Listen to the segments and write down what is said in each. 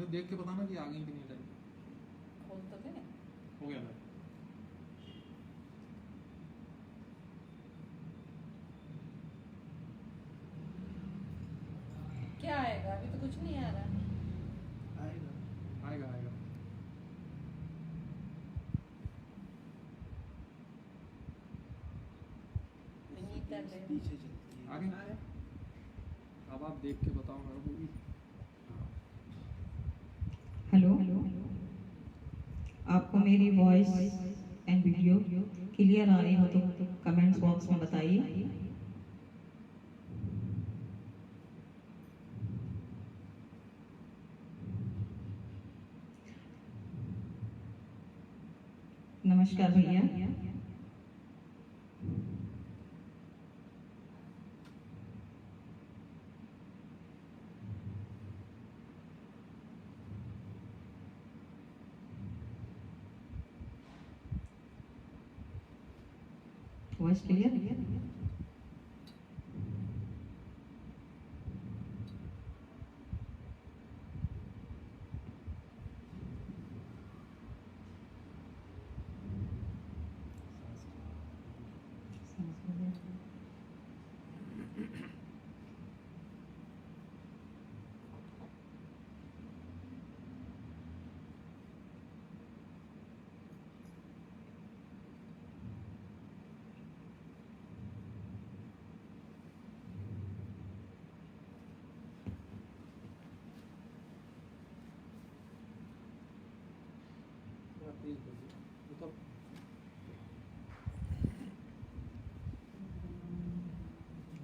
पहले देख के बताना कि आ गई कि नहीं लाइट। खोल तो दे। हो गया लाइट। क्या आएगा? अभी तो कुछ नहीं आ रहा। आएगा आएगा। विनीता दे। आ गया। अब आप देख के बताओ मेरे को भी। हेलो, आपको मेरी वॉइस एंड वीडियो क्लियर आ रही हो तो कमेंट्स बॉक्स में बताइए। नमस्कार भैया। Voice clear?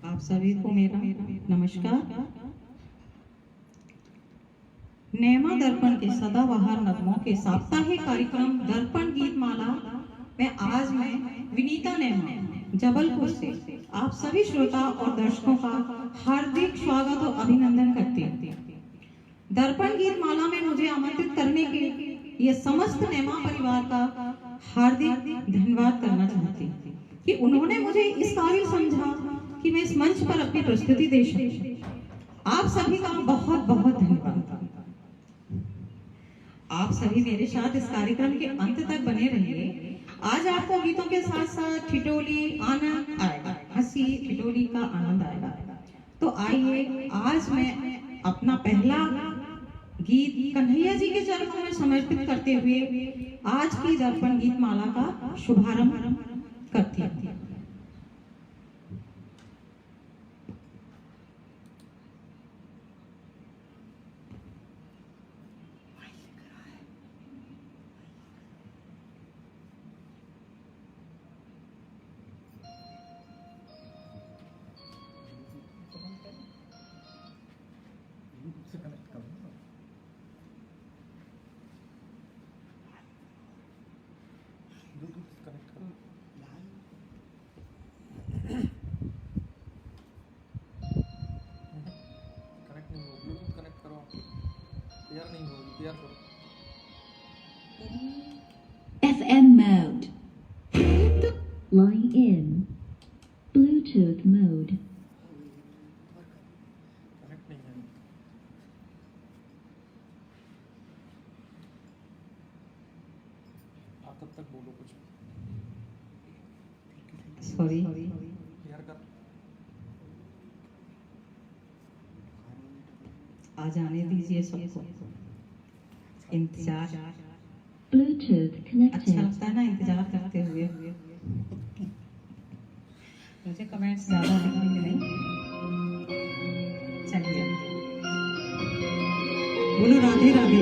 आप सभी को मेरा नमस्कार। नैमा दर्पण के सदाबहार नगमों के साप्ताहिक कार्यक्रम दर्पण गीत माला में आज मैं विनीता नैमा जबलपुर से आप सभी श्रोता और दर्शकों का हार्दिक स्वागत और अभिनंदन करती हूँ। दर्पण गीत माला में मुझे आमंत्रित करने के लिए ये समस्त नैमा परिवार का हार्दिक धन्यवाद करना चाहती हूँ कि उन्होंने मुझे इस काबिल समझा कि मैं इस मंच पर अपनी प्रस्तुति दे सकूं। आप सभी का बहुत बहुत धन्यवाद। आप सभी मेरे साथ इस कार्यक्रम के अंत तक बने रहिए। आज आपको गीतों के साथ साथ ठिठोली आनंद आएगा, हंसी ठिठोली का आनंद आएगा। तो आइए आज मैं अपना पहला गीत कन्हैया जी के चरणों में समर्पित करते हुए आज की दर्पण गीत माला का शुभारंभ करती हूँ। से कनेक्ट करो ना। ब्लूटूथ से कनेक्ट करो। कनेक्ट नहीं हो, ब्लूटूथ कनेक्ट करो। पेयर नहीं होगी, पेयर करो। FM mode. Line in. Bluetooth mode. Connect नहीं है। आप तब तक बोलो कुछ। सॉरी। पेयर कर। आ जाने दीजिए सबको। इंतजार Bluetooth अच्छा connected. लगता है ना इंतजार करते हुए। मुझे कमेंट्स ज्यादा लिखेंगे नहीं। चलिए बोलो राधे राधे।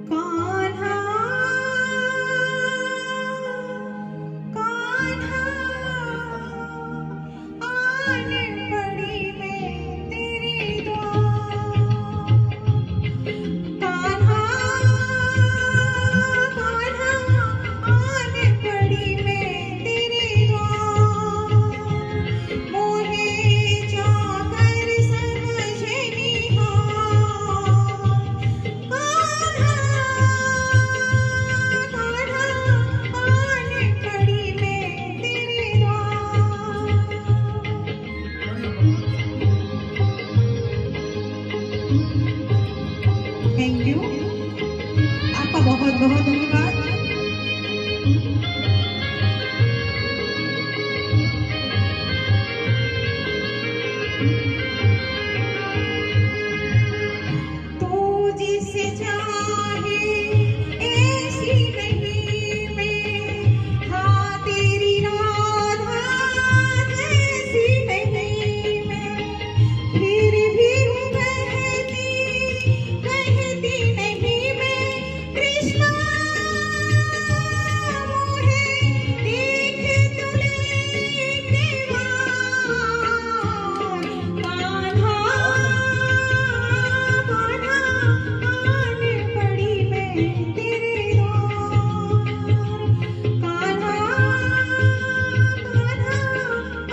कान्हा बहुत बहुत धन्यवाद। तू जिसे चाहे ऐसी नहीं मैं, हाँ तेरी राधा जैसी नहीं मैं, फिर भी हूँ कहती नहीं मैं, कृष्णा मोहे देख तू लेके वार, कान्हा कान्हा आने पड़ी मैं तेरे द्वार, कान्हा कान्हा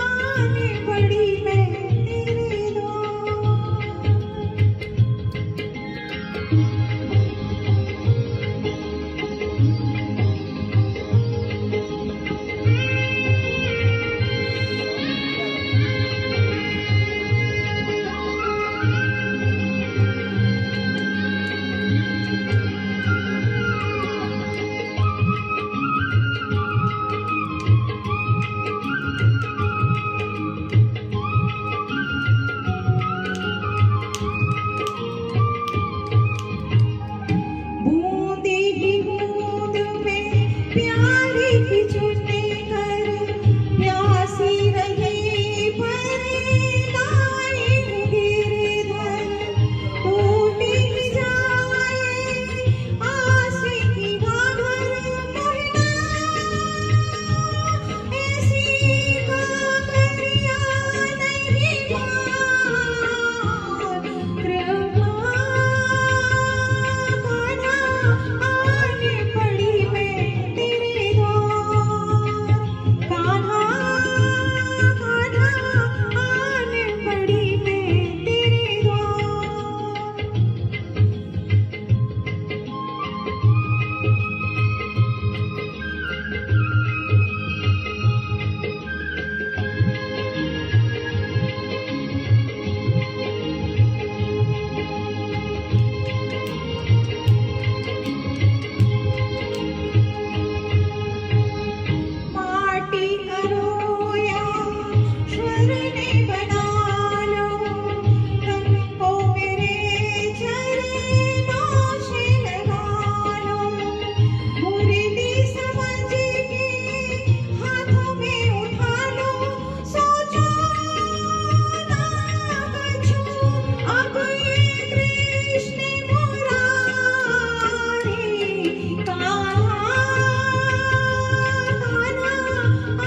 आने पड़ी मैं तेरे बूंदी ही बूंद में प्यारी की चुने कर, प्यासी रही पर लाए गिरधर, टूटी ही जाए आस की घाघर, मोहिना ऐसी काकरिया नहीं पार, कृपा कान्हा आने पड़ी मैं तेरे द्वार, कान्हा कान्हा आने पड़ी मैं तेरे द्वार। माटी करो या स्वर्ण बना लो, तन को मेरे चरणों से लगा लो, मुरली समझ के हाथों में उठा लो, सोचो ना कछु अब ये कृष्ण मुरारी, कान्हा कान्हा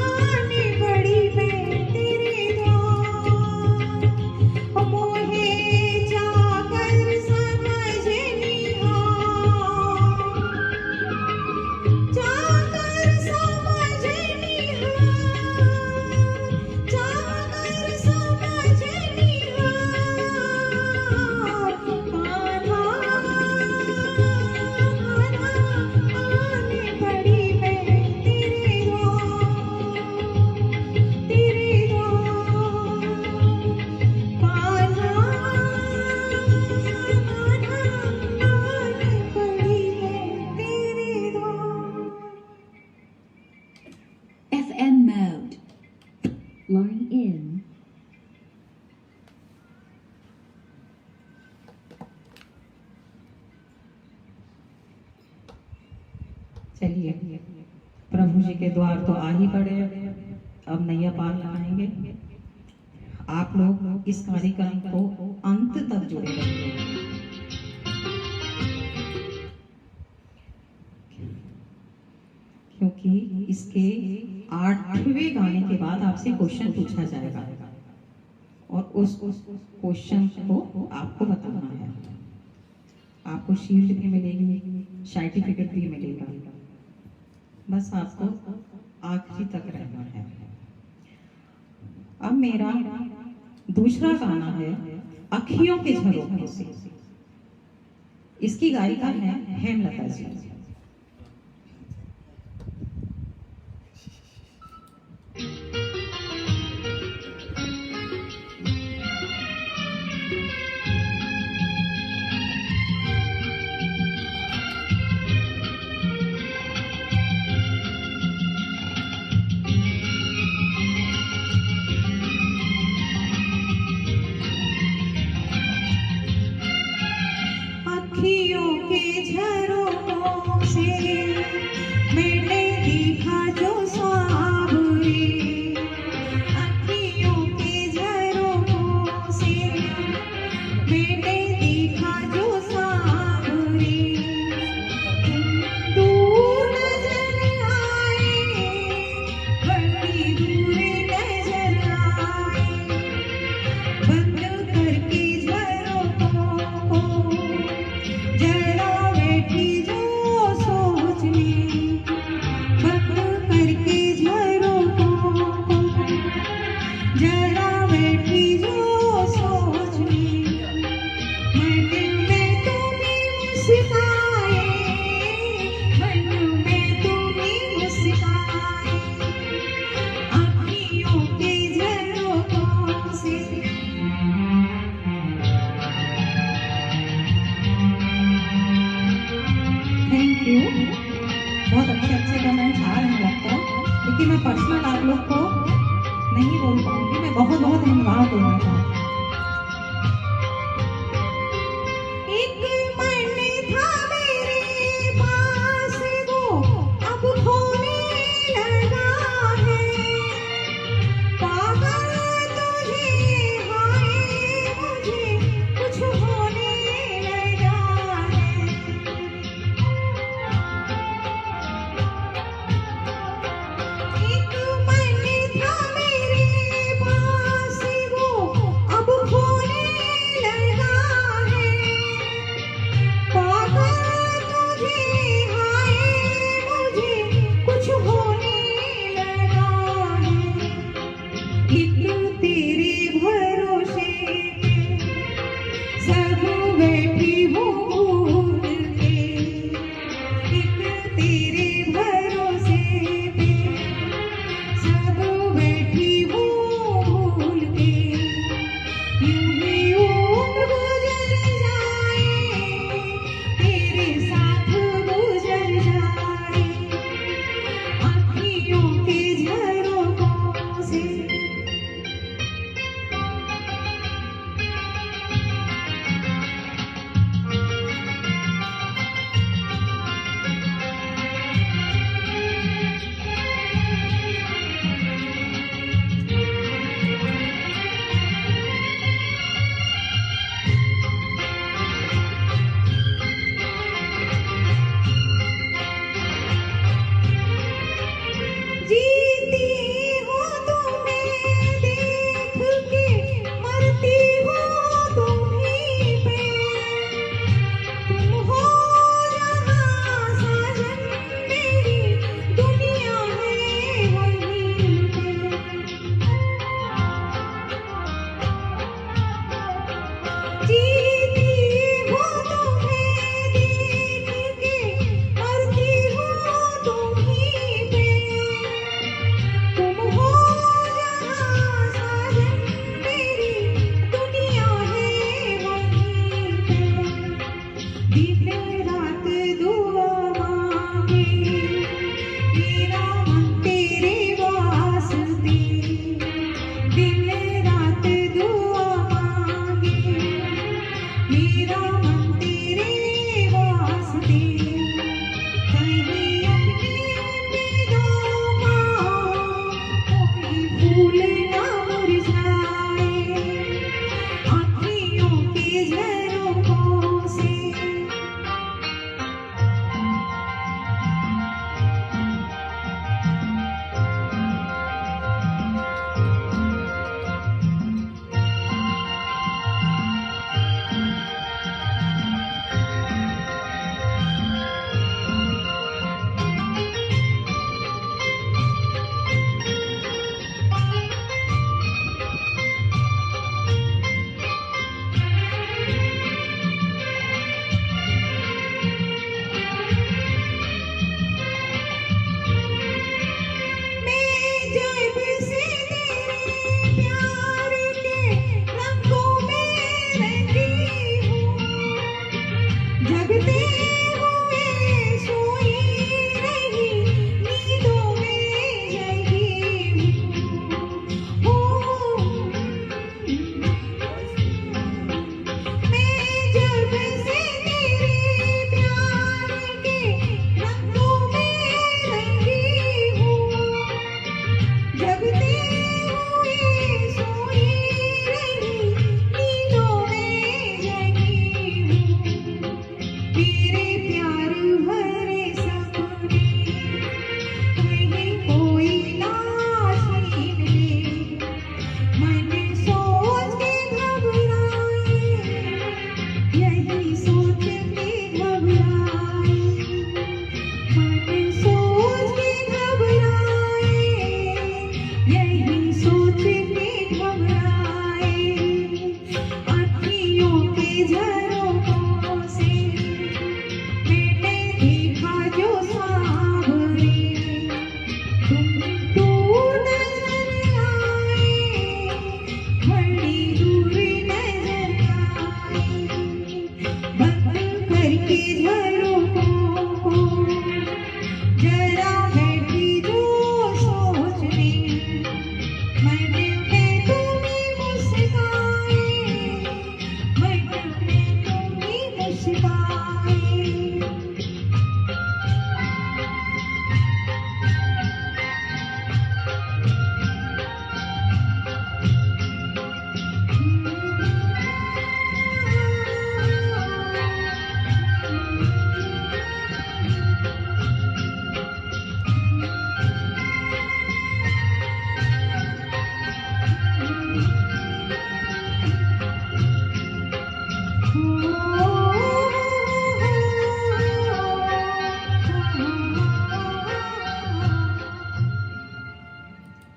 आने पड़ी मैं तेरे द्वार, मोहे जाकर समझ निहार, जाकर समझ निहार, जाकर समझ निहार, कान्हा कान्हा आने पड़ी मैं तेरे द्वार, तेरे द्वार, कान्हा कान्हा आने पड़ी मैं तेरे द्वार। FM mode. Line in. चलिए, प्रभु जी के द्वार तो आ ही पड़े, अब नैया पार लगाएंगे। आप लोग इस कार्यक्रम को अंत तक जुड़े रहिए, क्योंकि इसके 8वें गाने के बाद आपसे क्वेश्चन पूछा जाएगा और उस क्वेश्चन को आपको बताना है। आपको शील्ड भी मिलेगी, सर्टिफिकेट भी मिलेगा, बस आपको आखिरी तक रहना है। अब मेरा दूसरा गाना है अखियों के झरोखे से। इसकी गायिका है हेमलता जी। अखियों के झरोखों से मैंने देखा जो सावरे, अखियों के झरोखों से मैंने देखा जो सावरे, दूर नजर आए, बड़ी दूर नजर आए, बंद करके झरोखों को जरा बैठी जो सोचने, बंद करके झरोखों को जरा बैठी जो सोचने, मन में तुम्हें मुस्काए, मन में तुम्हें मुस्काए, अखियों के झरोखों से। Thank you. बहुत अच्छे अच्छे कमेंट्स आ रहे हैं लगता है, लेकिन मैं पर्सनल आप लोग को नहीं बोल पाऊंगी, मैं बहुत बहुत धन्यवाद देना चाहती हूँ। एक मन था मेरे पास वो अब खोने लगा है, पागल तुझे हाय मुझे कुछ होने लगा है। एक मन था मेरे पास वो अब खोने लगा है, पागल तुझे हाय मुझे कुछ होने लगा है। एक तेरे भरोसे पे सब बैठी हूँ भूल के, एक तेरे भरोसे पे सब बैठी हूँ भूल के, यूं ही उम्र गुजर जाए, तेरे साथ गुजर जाए, अखियों के झरोखों से। जीती हूँ तुम्हें देख के, मरती हूँ तुम्हीं पे, तुम हो जहाँ साजन मेरी दुनिया है वहीं पे। जीती हूँ तुम्हें देख के, मरती हूँ तुम्हीं पे, तुम हो जहाँ साजन मेरी दुनिया है वहीं पे। दिन रात दुआ मांगे मेरा मन तेरे वास्ते, दिन रात दुआ मांगे मेरा मन तेरे वास्ते, कहीं अपनी उम्मीदों का कोई फूल ना मुरझाए, अखियों के झरोखों से। मैं जब से तेरे प्यार के रंगों में रंगी हूँ, जगते हुए सोई रही नींदों में जगी हूँ। मैं जब से तेरे भर के झरोखों को जरा बैठी जो सोचने मन में तुम ही मुस्काए, मन में तुम ही मुस्काए।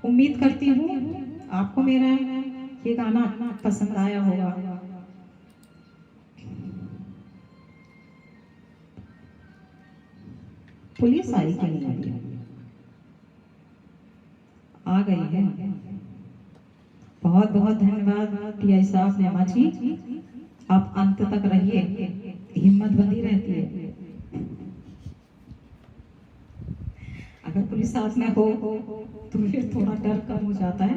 उम्मीद करती हूँ आपको मेरा ये गाना पसंद आया होगा। पुलिस आई कि नहीं आई? आ गई है। बहुत बहुत धन्यवाद टीआई साहब, नेमा जी, आप अंत तक रहिए, हिम्मत बंदी रहती है। अगर पुलिस साथ में हो तो फिर थोड़ा डर कम हो जाता है।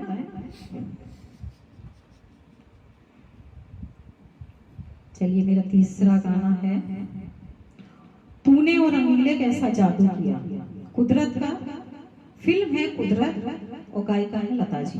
चलिए, मेरा तीसरा गाना है तूने और रंगीले कैसा जादू किया। कुदरत का फिल्म है कुदरत और गायिका है लता जी।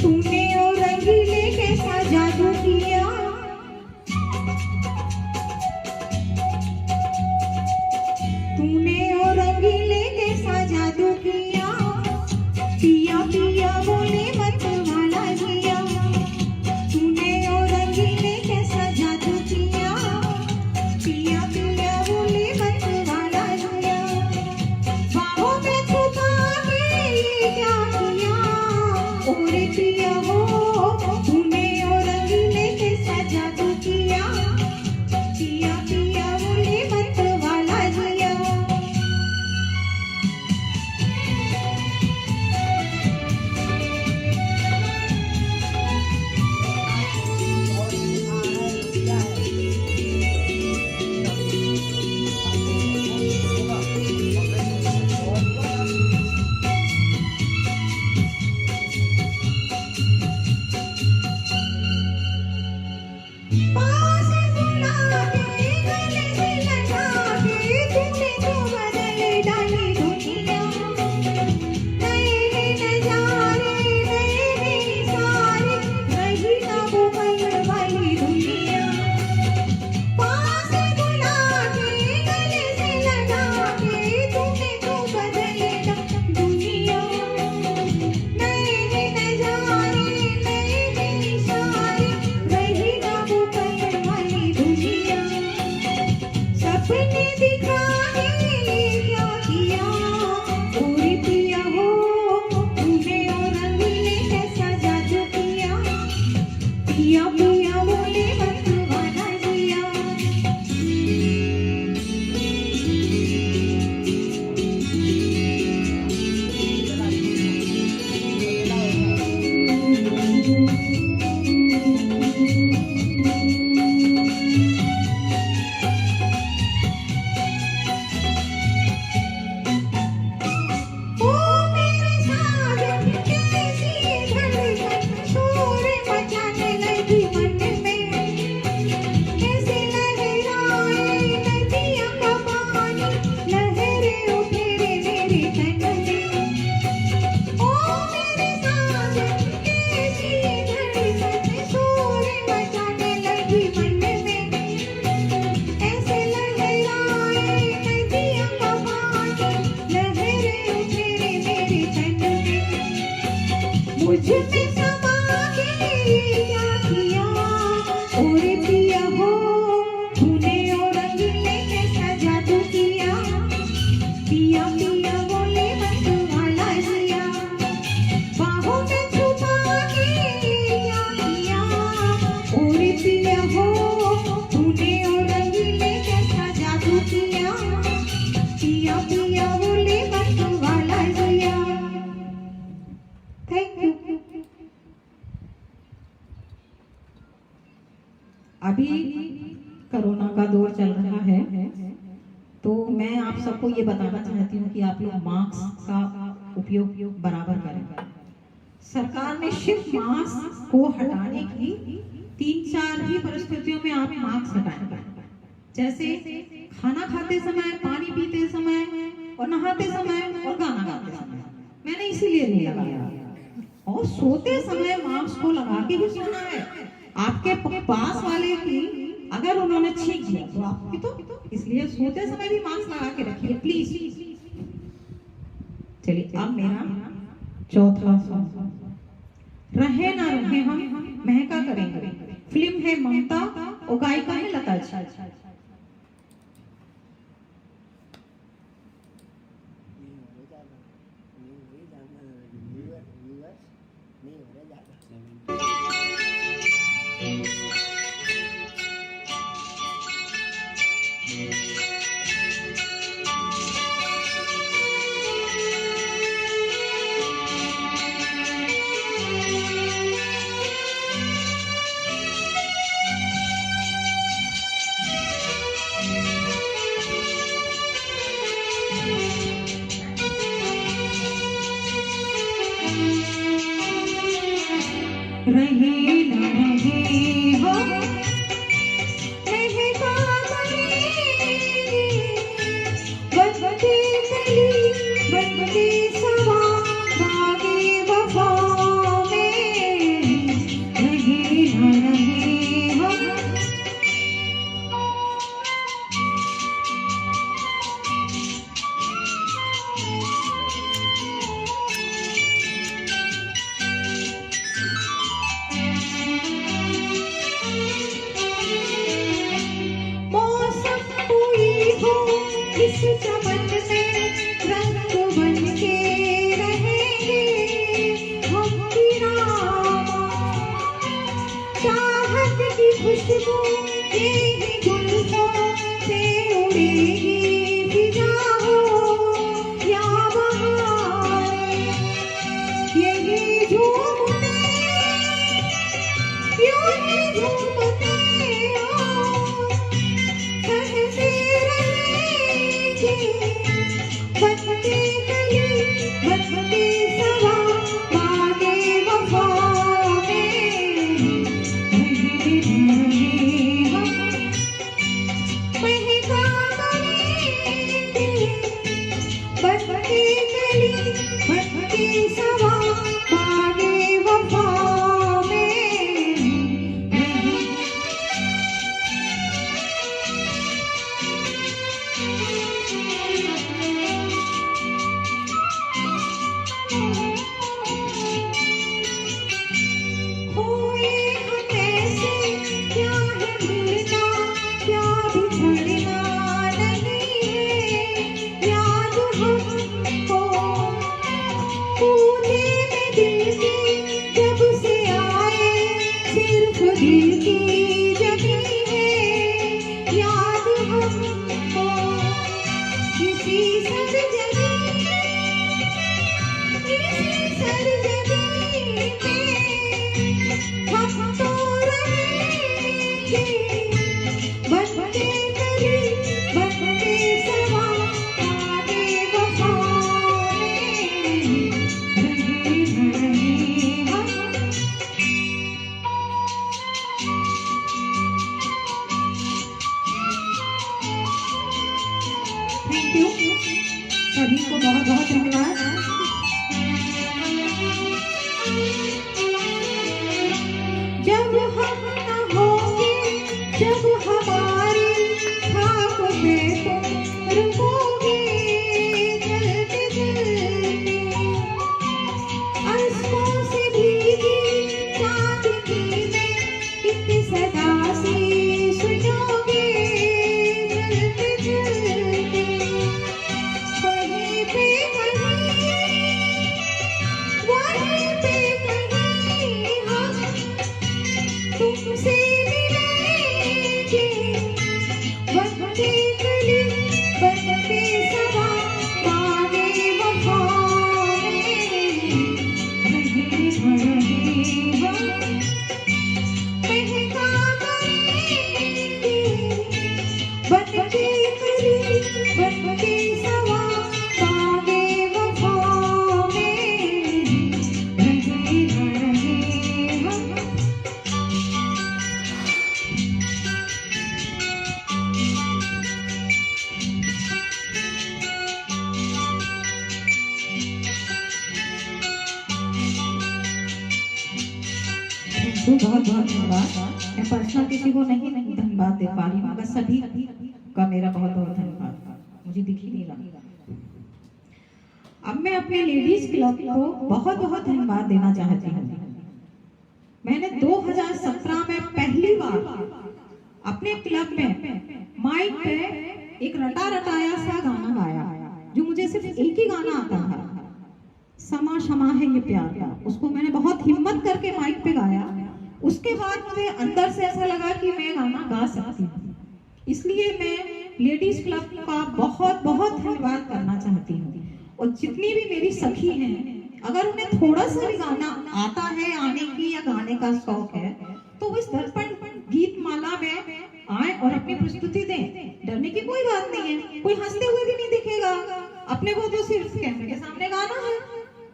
तूने और रंगीले कैसा जादू किया, तूने और रंगीले कैसा जादू किया, पिया पिया बोले मत वाला जिया। तूने और रंगीले कैसा जादू किया, पिया पिया बोले मत वाला जिया। बाहों में छुपा के ये क्या किया, ओरे पिया हो तूने और रंगीले कैसा जादू किया, पिया पिया बोले मत वाला जिया। पास बुला के गले से लगा के तूने तो बदल डाली दुनिया। नए नजारे नए सारे रही ना वो पल वाली दुनिया। पास बुला के गले से लगा के तूने तो बदल डाली दुनिया। नए नजारे नए सारे रही ना वो पल वाली दुनिया। सपने दिखाए क्या किया, ओरे पिया हो तूने और रंगीले कैसा जादू किया, पिया पिया बोले मत वाला जिया। ओ मेरे साजन कैसी धड़कन शोर मचाने लगी मन में। कैसे लहराए नदियाँ का पानी, लहरें उठे रे मेरे तन में। ओ मेरे साजन कैसी धड़कन शोर मचाने लगी मन में। ऐसे लहराए नदियाँ का पानी, लहरें उठे रे मेरे तन में। मुझ में समा के ये क्या किया, ओरे पिया हो तूने और रंगीले कैसा जादू किया, पिया पिया अभी कोरोना का दौर चल रहा है, तो मैं आप सबको ये बताना चाहती हूँ कि आप लोग मास्क का उपयोग बराबर करें। सरकार ने सिर्फ मास्क को हटाने की 3-4 ही परिस्थितियों में आप मास्क हटाएं, जैसे खाना खाते समय, पानी पीते समय और नहाते समय और गाना गाते समय। मैंने इसीलिए नहीं लगाया। और सोते समय मास्क को लगा के ही सोना है। आपके पास वाले की अगर उन्होंने छींक दिया तो आपकी तो, इसलिए सोते समय भी मास्क लगा के रखिए प्लीज। चलिए अब मेरा चौथा सॉन्ग रहे ना रहे हम महका करेंगे। फिल्म है ममता और गायिका है लता जी। रहे न रहे हो महका करेंगे, बनते कली बनते सवा बागे वफा में। रहे न रहे हो इस चमन में रंग बन के रहेंगे हम बिना। चाहत की खुशबू यही गुल्फों से उड़ेगी फिजा हो या बहार। यही झूमते यूं ही झूमते बनते कली बनते सवा बागे वफा में। महका करेंगे बनते कली बनते सवा बागे वफा में। दिल की जगी है याद हमको किसी सरजमी में हम तो रहेंगे बनते कली बनते सवा बागे वफा में। रहे हम थैंक यू सभी को बहुत बहुत धन्यवाद। जब हम न होंगे जब हमारी खाक पे तुम रुकोगे जलते जलते अश्कों से भीगी चांदनी में एक सदा सी सुनोगे जलते जलते। वहीं पे कहीं बहुत बहुत धन्यवाद। मैं पर्सनल किसी को नहीं धन्यवाद दे पा रही हूँ, मगर सभी का मेरा बहुत बहुत धन्यवाद। मुझे दिख ही नहीं रहा। अब मैं अपने लेडीज क्लब को बहुत बहुत धन्यवाद देना चाहती हूँ। मैंने 2017 में पहली बार अपने क्लब में माइक पे एक रटा रटाया सा गाना गाया, जो मुझे सिर्फ एक ही गाना आता था, समा शमा है ये प्यार का। उसको मैंने बहुत हिम्मत करके माइक पे गाया। उसके बाद मुझे अंदर से ऐसा लगा कि मैं गाना गा सकती हूँ। इसलिए मैं लेडीज क्लब का बहुत बहुत धन्यवाद करना चाहती हूँ। और जितनी भी मेरी सखी हैं, अगर उन्हें थोड़ा सा भी गाना आता है, आने की या गाने का शौक है, तो वो इस दर्पण गीत माला में आए और अपनी प्रस्तुति दें। डरने की कोई बात नहीं है, कोई हंसते हुए भी नहीं दिखेगा। अपने को तो सिर्फ कैमरे के सामने गाना है,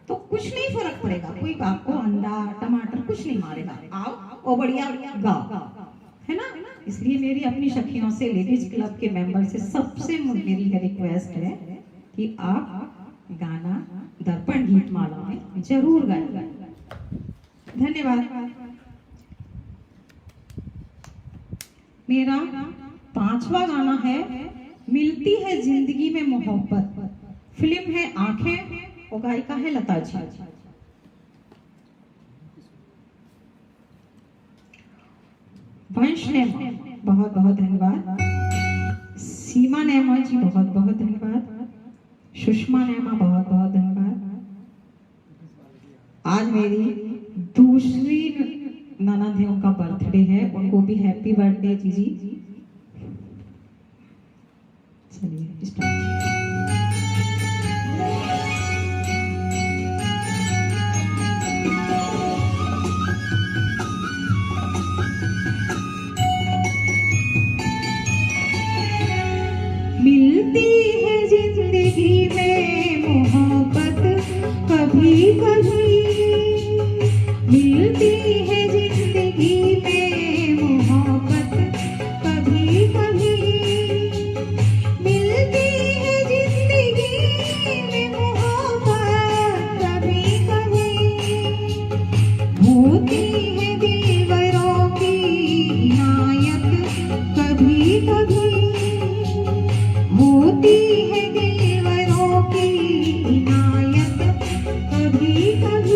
तो कुछ नहीं फर्क पड़ेगा। कोई आपको अंडा टमाटर कुछ नहीं मारेगा। आओ और बढ़िया गाओ, है ना। इसलिए मेरी अपनी सखियों से, लेडीज क्लब के मेंबर से सबसे मेरी रिक्वेस्ट है कि आप गाना दर्पण गीत माला में जरूर गाएं। धन्यवाद। मेरा 5वां गाना है मिलती है जिंदगी में मोहब्बत। फिल्म है आंखें और गायिका है लता जी। वंश नेमा बहुत बहुत धन्यवाद। सीमा नेमा जी बहुत बहुत धन्यवाद। सुषमा नेमा बहुत बहुत धन्यवाद। आज मेरी दूसरी ननदियों का बर्थडे है, उनको भी हैप्पी बर्थडे जी। चलिए स्टार्ट। मिलती है जिंदगी में मोहब्बत कभी कभी, मिलती है जिंदगी में मोहब्बत कभी कभी, मिलती है जिंदगी में मोहब्बत कभी कभी, होती है दिलबरों की इनायत कभी कभी, होती है दिलबरों की इनायत कभी कभी।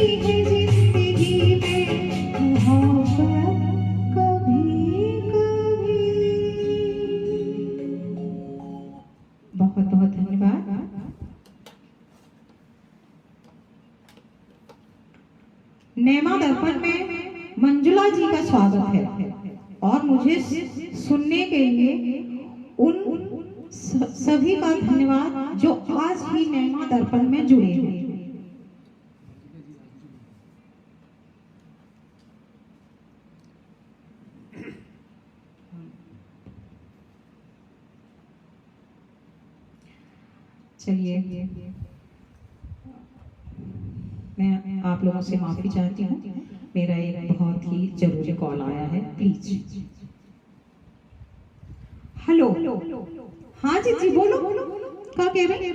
है जिंदगी में मोहब्बत कभी कभी। बहुत बहुत धन्यवाद। नेमा दर्पण में मंजुला जी का स्वागत है और मुझे सुनने के लिए उन सभी का धन्यवाद जो आज भी नेमा दर्पण में जुड़े हैं। चलिए, मैं आप लोगों से माफी चाहती हूँ, मेरा एक बहुत ही जरूरी कॉल आया है, प्लीज। हेलो, हाँ जी बोलो, क्या कह रहे?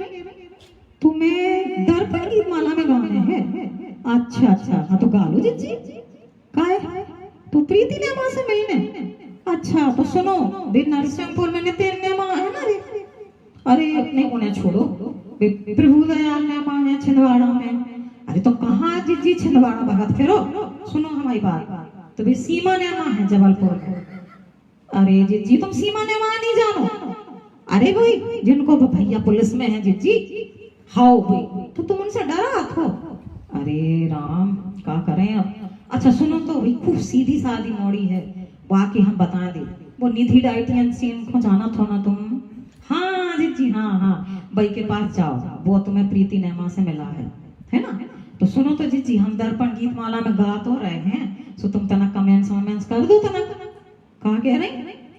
तुम्हें दर्पण गीतमाला में गाने हैं? अच्छा, हाँ तो गा लो जी। का है? तो प्रीति नेमा से मिलने? अच्छा तो सुनो, दिन नरसिंहपुर में नितिन नेमा है ना रे? अरे नहीं, उन्हें छोड़ो, प्रभु दयाल नेमा है छिंदवाड़ा में। अरे तो कहाँ जी छिंदवाड़ा भगत फिरो, सुनो हमारी बात। तो भी सीमा नेमा है जबलपुर। अरे जी तुम सीमा नेमा नहीं जानो? अरे भाई जिनको भैया पुलिस में है जी, हाउ भाई, तो तुम उनसे डरा थो? अरे राम, क्या करें अब। अच्छा सुनो, तो भाई खूब सीधी सादी मोड़ी है, बाकी हम बता दे। वो निधि डाइटियन सीन को जाना था ना तुम? हाँ जी, हाँ भाई के पास जाओ, वो तुम्हें प्रीति नेमा से मिला है ना? तो सुनो तो जी हम दर्पण गीतमाला में गा तो रहे हैं, सो तुम तना कमेंट्स कर दो तना। कहा कह रही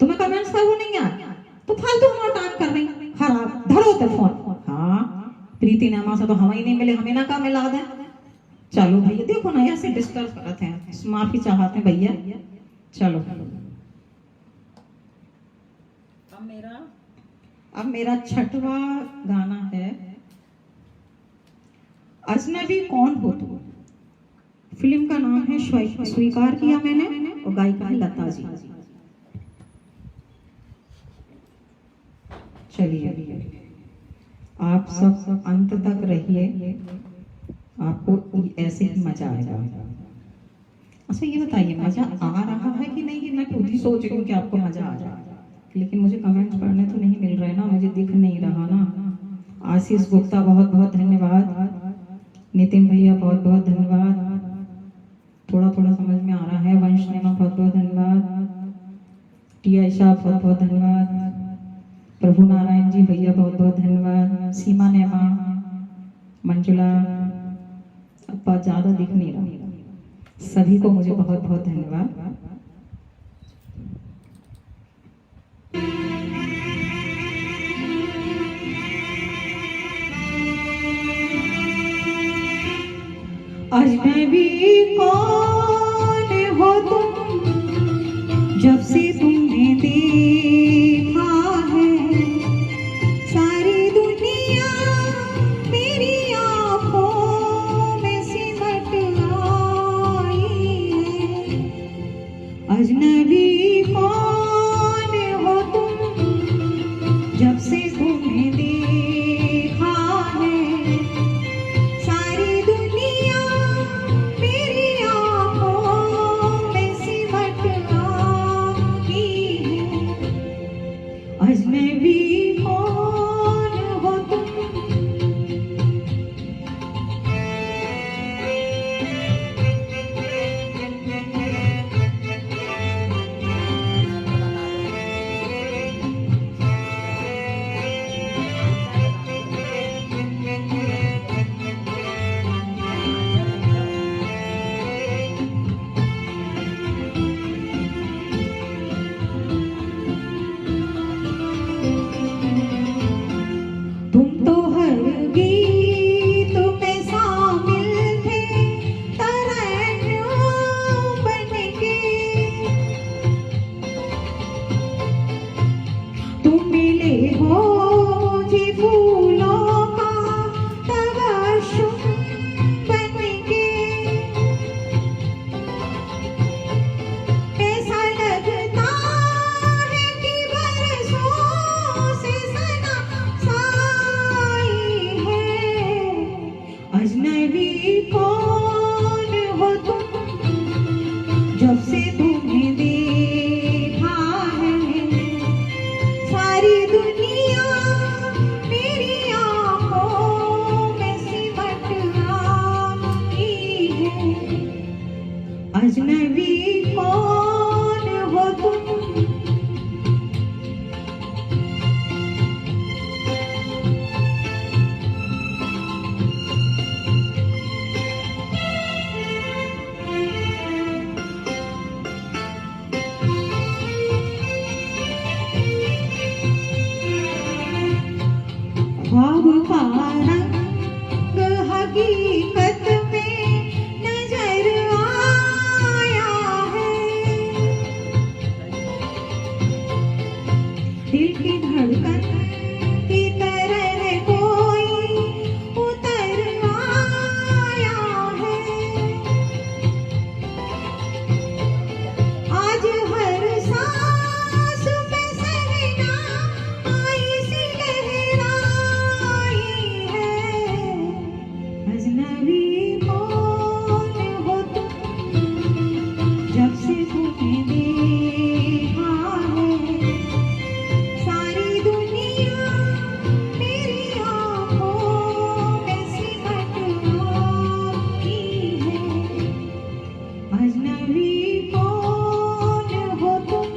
तुम्हें कमेंट्स करना नहीं आया तो फालतू हमारा टाइम कर रही खराब, धरो ते फोन। हाँ प्रीति नेमा से तो हमें ही नहीं मिले, हमें ना का मिला दे। चलो भैया, देखो ना ऐसे डिस्टर्ब करते हैं, माफी चाहते हैं भैया। चलो अब मेरा छठवा गाना है, अजनबी कौन हो तुम। फिल्म का नाम है स्वीकार किया मैंने और गायिका है लता जी। चलिए आप सब अंत तक रहिए, आपको ऐसे ही मजा आएगा। अच्छा ये बताइए, मजा आ रहा है कि नहीं? मैं खुद ही सोच रही हूँ कि आपको मजा आ रहा है, लेकिन मुझे कमेंट्स पढ़ने तो नहीं मिल रहे ना, मुझे दिख नहीं रहा ना। आशीष गुप्ता बहुत बहुत धन्यवाद, नितिन भैया बहुत बहुत धन्यवाद, थोड़ा समझ में आ रहा है। वंश नेमा बहुत बहुत धन्यवाद, टी शाह बहुत बहुत धन्यवाद, प्रभु नारायण जी भैया बहुत बहुत धन्यवाद, सीमा नेमा, मंजुला, अब ज्यादा दिख नहीं रहा, सभी को मुझे बहुत बहुत धन्यवाद। अजनबी कौन हो तुम, जब से तुमने देखा है सारी दुनिया मेरी आंखों में सिमट आई है। अजनबी कौन हो तुम, जब से तुमने देखा है सारी दुनिया मेरी आंखों में सिमट आई है। जब से तुम्हें देखा है सारी दुनिया मेरी आंखों में सिमट आई है। अजनबी कौन हो तुम, ख्वाब का रंग हकीकत में नजर आया है। दिल की धड़कन की तरह कोई उतर आया है। आज हर सांस में सहना आई सी लहराई है। अजनबी कौन हो तुम, जब से तुम्हें देखा है सारी दुनिया मेरी आंखों में सिमट आई है। अजनबी कौन हो तुम।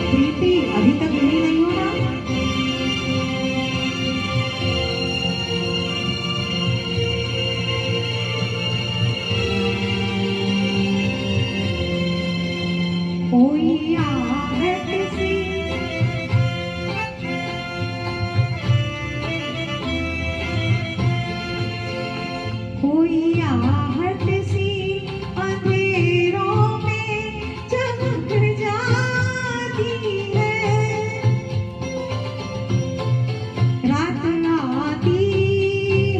प्रीति अभी तक मिली नहीं हो ना? कोई आहट सी कोई आहट सी अंधेरों में चमक जाती है। रात आती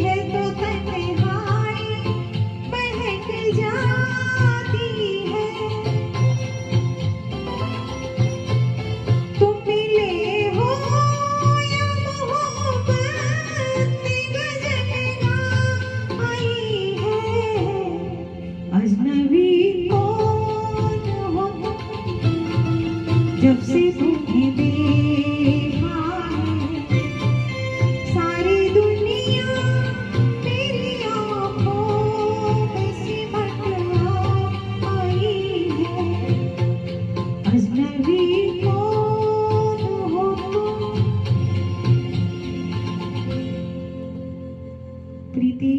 है तो तन्हाई बहक जाती है। तुम मिले हो या मोहब्बत की गजल गाई है। अजनबी कौन हो तुम, जब से तुम्हें देखा है सारी दुनिया मेरी आंखों में सिमट आई है। अजनबी कौन हो तुम। प्रीति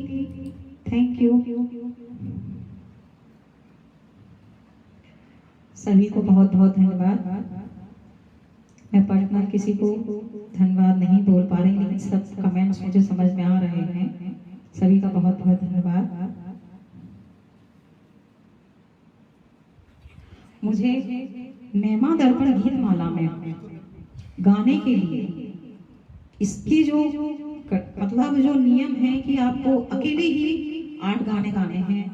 थैंक यू। सभी को बहुत बहुत धन्यवाद। मैं पर्सनल किसी को धन्यवाद नहीं बोल पा रही, लेकिन सब कमेंट्स मुझे समझ में आ रहे हैं। सभी का बहुत बहुत धन्यवाद। मुझे नेमा दर्पण गीत माला में गाने के लिए इसकी जो मतलब जो नियम है कि आपको अकेले ही 8 गाने गाने हैं,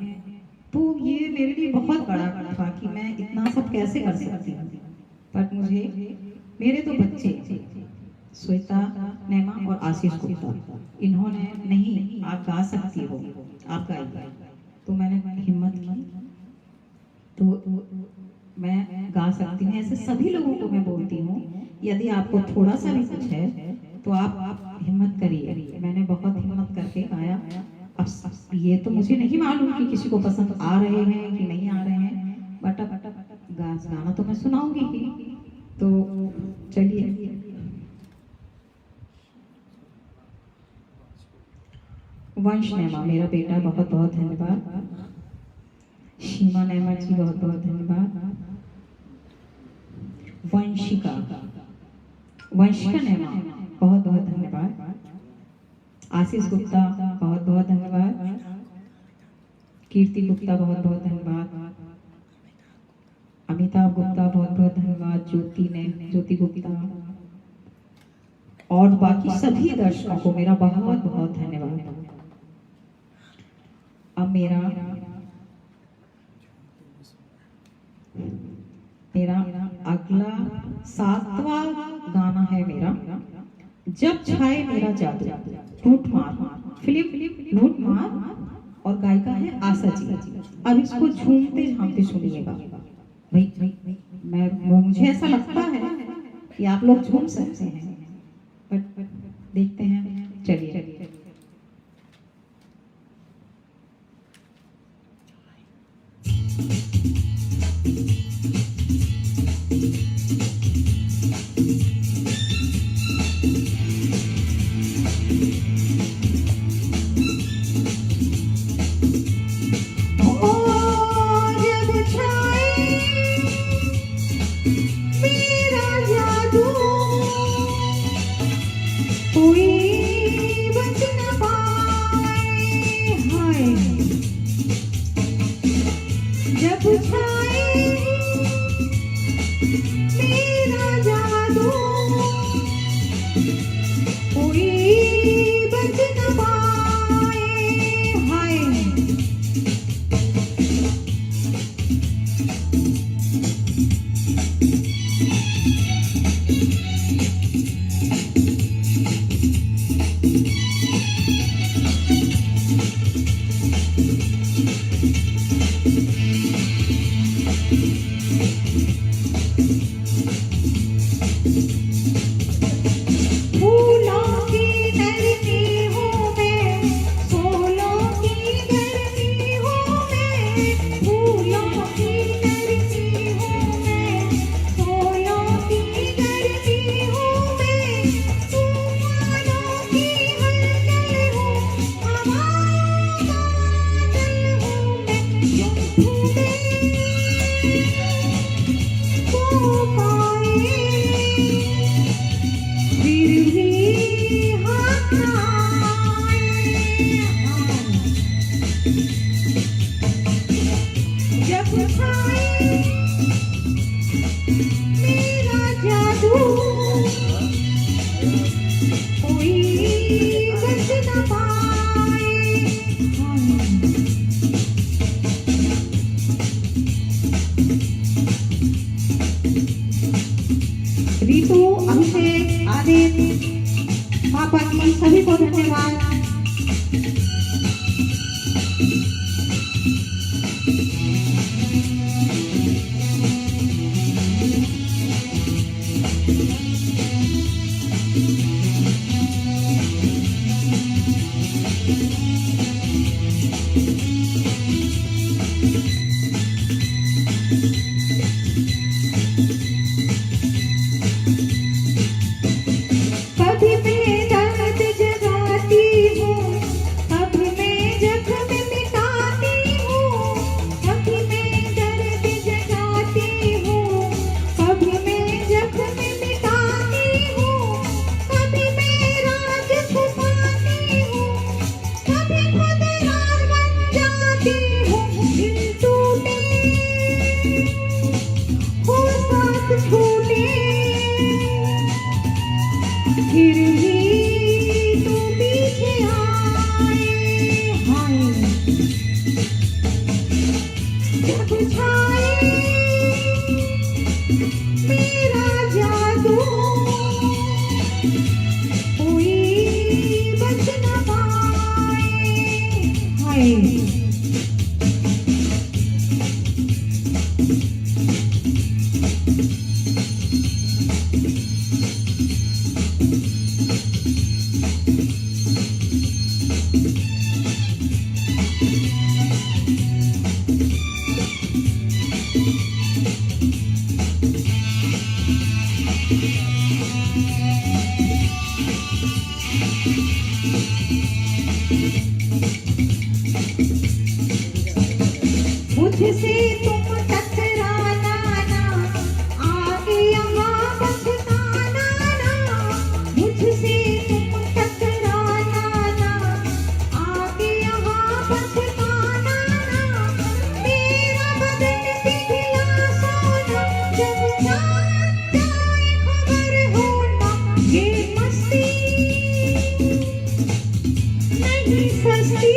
तो ये मेरे लिए बहुत बड़ा था कि मैं इतना सब कैसे कर सकती हूँ। पर मुझे मेरे तो बच्चे श्वेता, नेमा और आशीष गुप्ता, इन्होंने नहीं आप गा सकती हो, आप गाइए, तो मैंने हिम्मत की, तो मैं गा सकती हूँ। ऐसे सभी लोगों को मैं बोलती हूँ, यदि आपको थोड़ा सा भी कुछ है तो आप हिम्मत करिए। मैंने बहुत हिम्मत करके गाया। अब ये तो मुझे नहीं मालूम कि किसी को पसंद आ रहे हैं कि नहीं आ रहे हैं, बट गाना तो मैं सुनाऊंगी ही। तो चलिए, वंश नेमा मेरा बेटा, बहुत बहुत धन्यवाद। शीमा नेमा जी बहुत बहुत धन्यवाद। वंशिका नेमा बहुत बहुत धन्यवाद। आशीष गुप्ता बहुत बहुत धन्यवाद। कीर्ति गुप्ता बहुत बहुत धन्यवाद। अमिताभ गुप्ता बहुत बहुत धन्यवाद। ज्योति गुप्ता और बाकी सभी दर्शकों को मेरा बहुत बहुत धन्यवाद। अब मेरा अगला 7वां गाना है मेरा, जब छाए मेरा जादू। लूटमार फिल्म लूटमार और गायिका है आशा जी। अब इसको झूमते झामते सुनिएगा भाई। मुझे ऐसा लगता है कि आप लोग झूम सकते हैं, बट देखते हैं। चलिए रीतू, अभिषेक, आदित्य, पापा की सभी को धन्यवाद। मुझसे तुम टकराना ना, आगे यहाँ पछताना ना। मुझसे तुम टकराना ना, आगे यहाँ पछताना ना। मेरा बदन पिघला सोना, जब चांद जाए खबर होना। ये मस्ती नहीं सस्ती।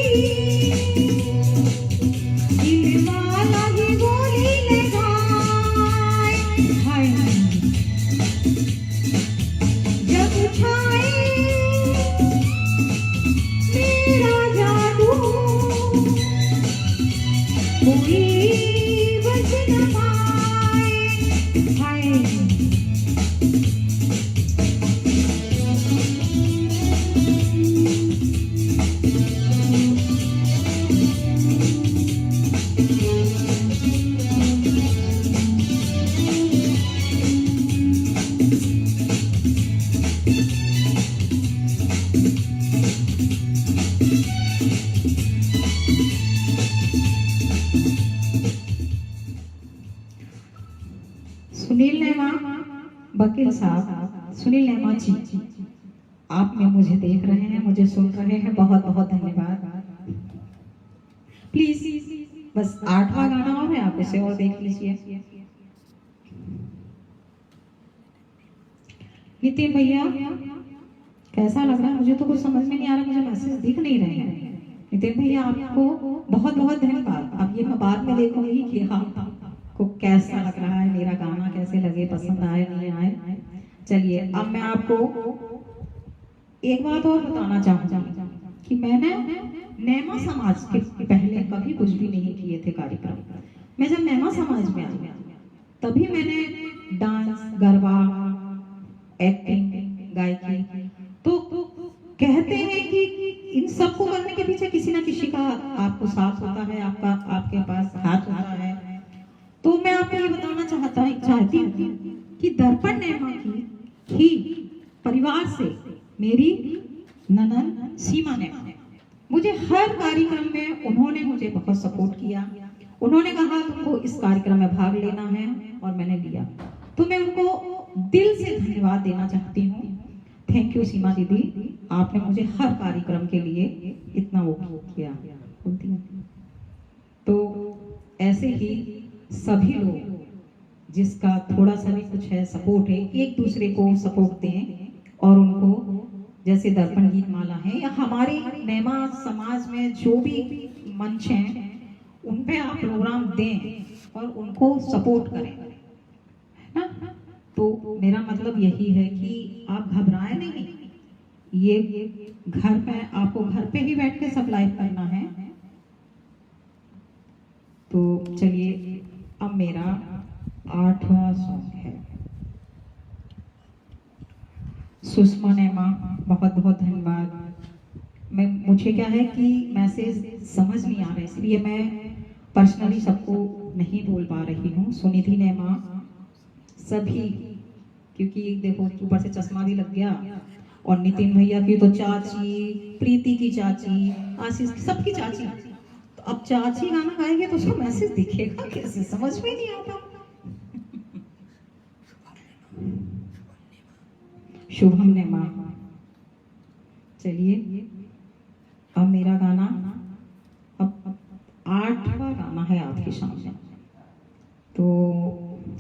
वकील साहब सुनील नेमा जी, आप में मुझे देख रहे हैं, मुझे सुन रहे हैं, बहुत बहुत धन्यवाद। प्लीज बस 8वां गाना और है, आप इसे और देख लीजिए। नितिन भैया कैसा लग रहा है? मुझे तो कुछ समझ में नहीं आ रहा, मुझे मैसेज दिख नहीं रहे हैं। नितिन भैया आपको बहुत बहुत धन्यवाद। अब ये मैं बाद में देखूंगी कि आपको कैसा लग रहा है, मेरा गाना कैसे लगे, पसंद आए नहीं आए। चलिए अब मैं आपको एक बात और बताना चाहूंगी कि मैंने नेमा समाज के पहले कभी कुछ भी नहीं किए थे कार्यक्रम। मैं जब नेमा समाज में आई तभी मैंने डांस, गरबा, एक्टिंग, गायकी, तो कहते हैं कि इन सबको करने के पीछे किसी ना किसी का आपको साथ होता है, आपके पास हाथ होता है। तो मैं आपको ये बताना चाहती हूँ कि दर्पण नेमा की ही परिवार से मेरी ननद सीमा नेमा मुझे हर कार्यक्रम में उन्होंने मुझे बहुत सपोर्ट किया। उन्होंने कहा तुमको इस कार्यक्रम में भाग लेना है और मैंने लिया। तो मैं उनको दिल से धन्यवाद देना चाहती हूँ। थैंक यू सीमा दीदी, आपने मुझे हर कार्यक्रम के लिए इतना वो किया। तो ऐसे ही सभी लोग जिसका थोड़ा सा भी कुछ है सपोर्ट है, एक दूसरे को सपोर्ट दें और उनको जैसे दर्पण गीत माला है या हमारे नेमा समाज में जो भी मंच हैं उन पे आप प्रोग्राम दें और उनको सपोर्ट करें, है ना? तो मेरा मतलब यही है कि आप घबराएं नहीं, ये घर पे आपको घर पे ही बैठ के सब लाइव करना है। तो चलिए अब मेरा 8वां सॉन्ग है। सुषमा नेमा बहुत बहुत धन्यवाद। मुझे क्या है कि मैसेज समझ नहीं आ रहा है, इसलिए मैं पर्सनली सबको नहीं बोल पा रही हूँ। सुनिधि नेमा सभी, क्योंकि देखो ऊपर से चश्मा भी लग गया, और नितिन भैया की तो चाची, प्रीति की चाची, आशीष सबकी चाची। तो अब चाची गाना गाएंगे तो उसको मैसेज दिखेगा कैसे, समझ में नहीं आता। शुभम नेमा, चलिए अब मेरा गाना, अब 8वां गाना है आपके सामने, तो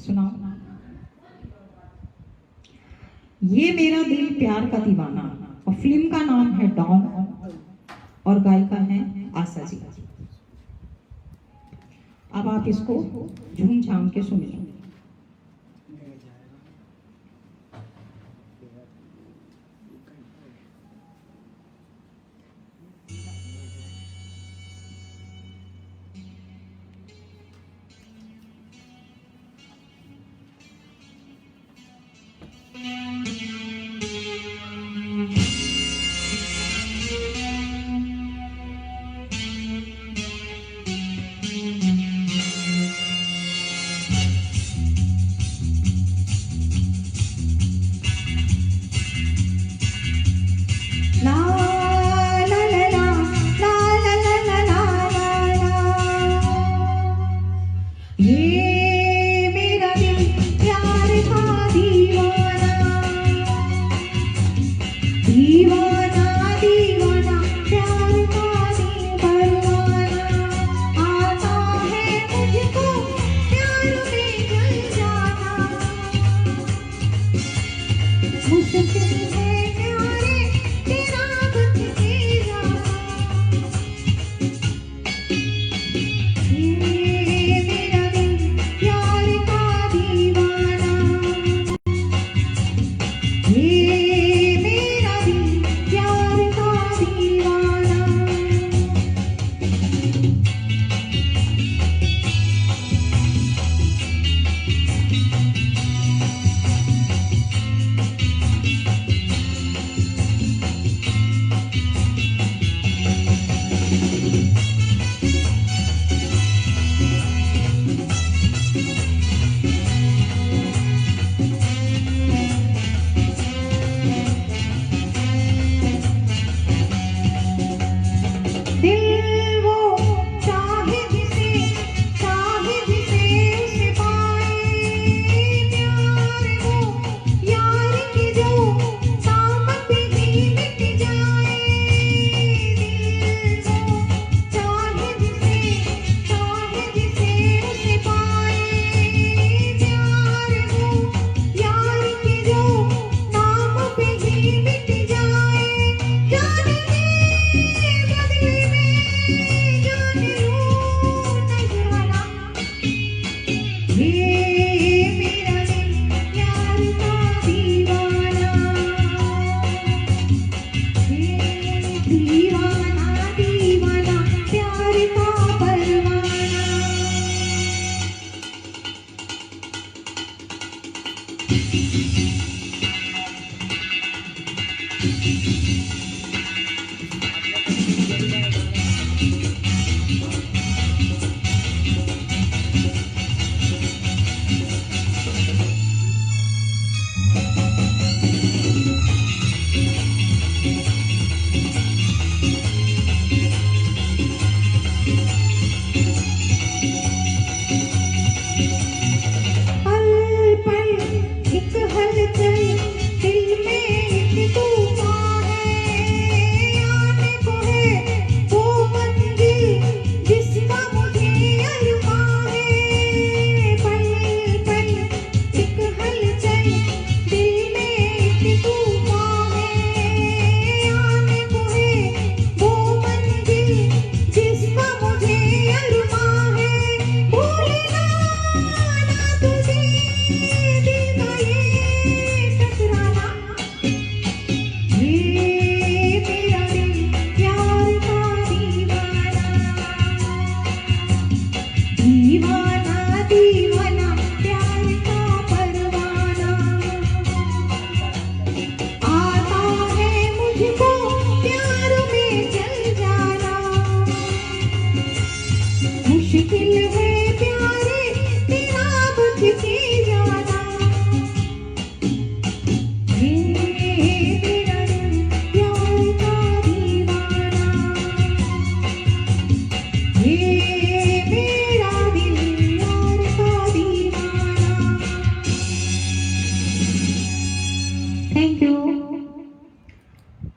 सुनाओ। ये मेरा दिल प्यार का दीवाना, और फिल्म का नाम है डॉन और गायिका है आशा जी। अब आप इसको झूम झाम के सुनिए।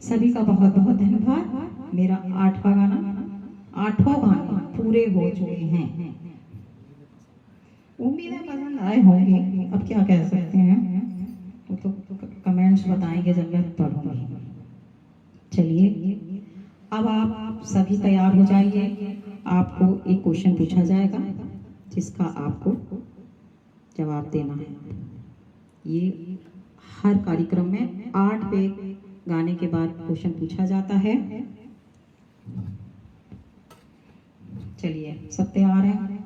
सभी का बहुत बहुत धन्यवाद। मेरा 8वां गाना, 8 गाने पूरे हो चुके हैं। उम्मीद है पसंद आए होंगे, अब क्या कह सकते हैं, वो तो कमेंट्स बताएंगे जब मैं पढ़ूंगी। चलिए अब आप सभी तैयार हो जाइए। आपको एक क्वेश्चन पूछा जाएगा जिसका आपको जवाब देना है। ये हर कार्यक्रम में 8वें गाने के बाद क्वेश्चन पूछा जाता है। चलिए सब तैयार हैं?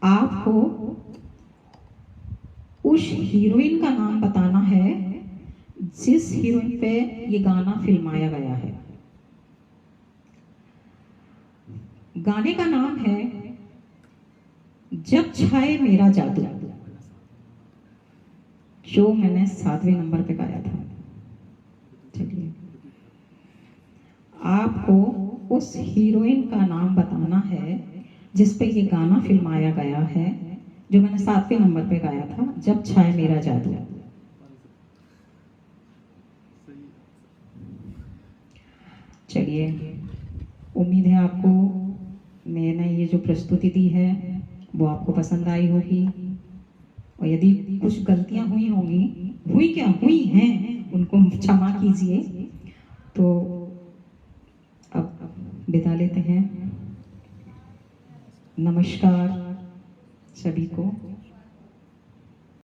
आपको उस हीरोइन का नाम बताना है जिस हीरोइन पे ये गाना फिल्माया गया है। गाने का नाम है जब छाए मेरा जादू, जो मैंने 7वें नंबर पे गाया था। चलिए आपको उस हीरोइन का नाम बताना है जिस पे ये गाना फिल्माया गया है, जो मैंने 7वें नंबर पे गाया था, जब छाए मेरा जादू। चलिए उम्मीद है आपको मैंने ये जो प्रस्तुति दी है वो आपको पसंद आई होगी, और यदि कुछ गलतियां हुई होंगी, हुई हैं, उनको क्षमा कीजिए। तो अब विदा लेते हैं। नमस्कार सभी को।